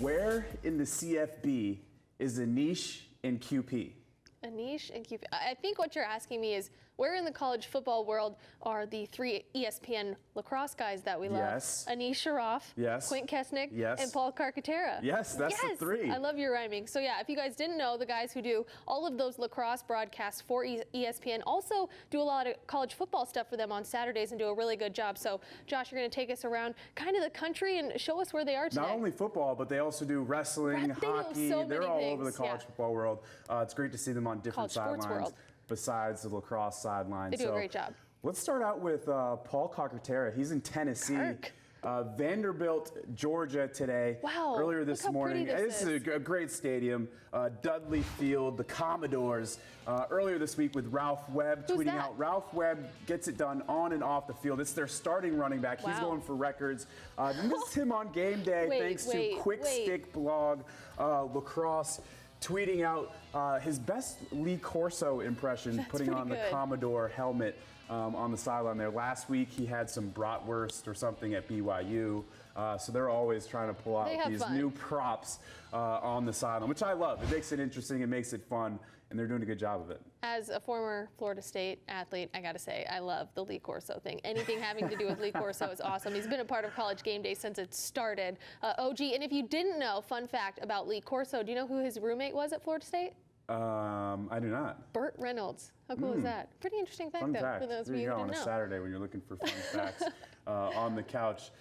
Where in the CFB is Anish in QP? Anish and QP. I think what you're asking me is where in the college football world are the three ESPN lacrosse guys that we love? Yes. Anish Shroff, Yes. Quint Kesnick, Yes. and Paul Carcaterra. Yes, that's the three. I love your rhyming. So yeah, if you guys didn't know, the guys who do all of those lacrosse broadcasts for ESPN also do a lot of college football stuff for them on Saturdays and do a really good job. So Josh, you're going to take us around kind of the country and show us where they are today. Not only football, but they also do wrestling, hockey. They're all over the college football world. It's great to see them on different sidelines besides the lacrosse sidelines. They do a great job. Let's start out with Paul Carcaterra. He's in Tennessee. Vanderbilt, Georgia today. Wow. Earlier this morning. This is a great stadium. Dudley Field, the Commodores. Earlier this week with Ralph Webb tweeting out. Ralph Webb gets it done on and off the field. It's their starting running back. He's going for records. Missed him on game day thanks to Quick Stick blog, lacrosse. Tweeting out his best Lee Corso impression, putting on the Commodore helmet on the sideline there. Last week he had some bratwurst or something at BYU. So they're always trying to pull out these new props on the sideline, which I love. It makes it interesting, it makes it fun, and they're doing a good job of it. As a former Florida State athlete, I got to say, I love the Lee Corso thing. Anything having to do with Lee Corso is awesome. He's been a part of College Game Day since it started. OG, and if you didn't know, fun fact about Lee Corso, do you know who his roommate was at Florida State? I do not. Burt Reynolds. How cool is that? Pretty interesting fact, though, for those of you who didn't know. On a Saturday when you're looking for fun facts on the couch.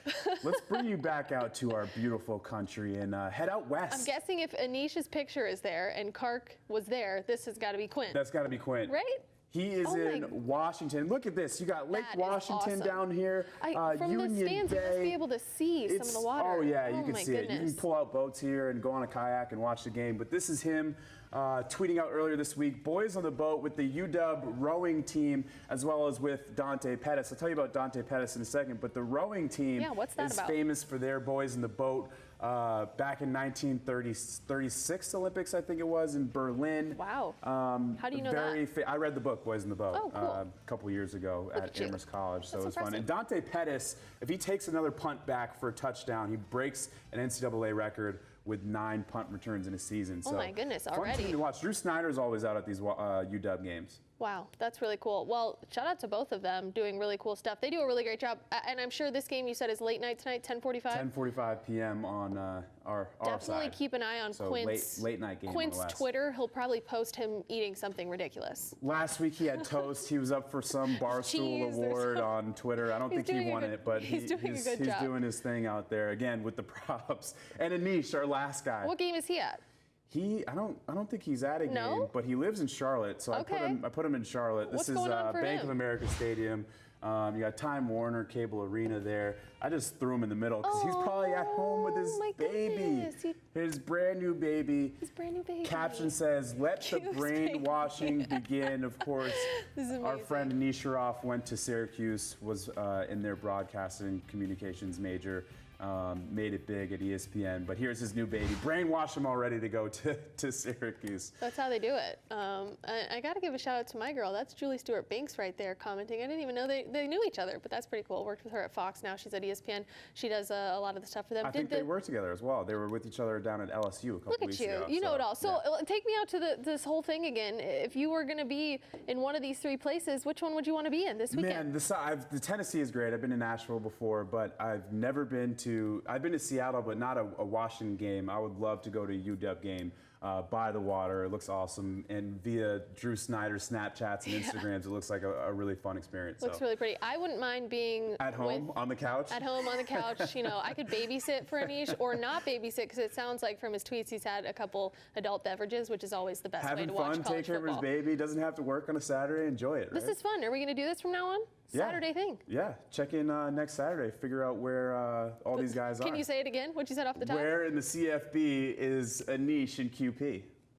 Let's bring you back out to our beautiful country and head out west. I'm guessing if Anish's picture is there and Kark was there, this has got to be Quint. That's got to be Quint. Right? He is in Washington. Look at this. You got Lake Washington down here. From Union the stands, Bay. you must be able to see some of the water. Oh, yeah, you can see it. You can pull out boats here and go on a kayak and watch the game. But this is him tweeting out earlier this week. Boys on the boat with the UW rowing team, as well as with Dante Pettis. I'll tell you about Dante Pettis in a second. But the rowing team is famous for their boys in the boat. Back in 1936 Olympics, I think it was, in Berlin. Wow. How do you know that? I read the book, Boys in the Boat, cool. a couple years ago at Amherst College, so it was fun. And Dante Pettis, if he takes another punt back for a touchdown, he breaks an NCAA record with 9 punt returns in a season. Oh my goodness, already. Fun team to watch. Drew Snyder's always out at these UW games. Wow, that's really cool. Well, shout out to both of them doing really cool stuff. They do a really great job. And I'm sure this game you said is late night tonight, 10:45? 10:45 p.m. on our Definitely side. Keep an eye on Quint's late night game. Quint's Twitter. He'll probably post him eating something ridiculous. Last week he had toast. He was up for some Barstool award on Twitter. I don't think he won it, but he's doing his thing out there again with the props. And Anish, our last guy. What game is he at? I don't think he's at a game, but he lives in Charlotte, so I put him in Charlotte. This is Bank of America Stadium. You got Time Warner Cable Arena there. I just threw him in the middle because he's probably at home with his baby. His brand new baby. His brand new baby. Caption says, "Let the brainwashing begin." Of course, our friend Anish Shroff went to Syracuse, was in their broadcasting communications major. Made it big at ESPN, but here's his new baby. Brainwash him already to go to Syracuse. That's how they do it. I got to give a shout out to my girl. That's Julie Stewart-Banks right there commenting. I didn't even know they knew each other, but that's pretty cool. Worked with her at Fox. Now she's at ESPN. She does a lot of the stuff for them. I think they were together as well. They were with each other down at LSU a couple weeks ago. Look at you. You know it all. So take me out to this whole thing again. If you were going to be in one of these 3 places, which one would you want to be in this weekend? Man, the Tennessee is great. I've been to Nashville before, but I've never been to I've been to Seattle, but not a Washington game. I would love to go to a UW game by the water. It looks awesome. And via Drew Snyder's Snapchats and Instagrams, it looks like a really fun experience. Looks really pretty. I wouldn't mind being at home on the couch. At home on the couch. You know, I could babysit for Anish or not babysit because it sounds like from his tweets he's had a couple adult beverages, which is always the best way to watch college football. Take care of his baby. Doesn't have to work on a Saturday. Enjoy it. Right? This is fun. Are we going to do this from now on? Saturday thing. Yeah, check in next Saturday. Figure out where all these guys are. Can you say it again? What you said off the top? Where in the CFB is Anish in QP?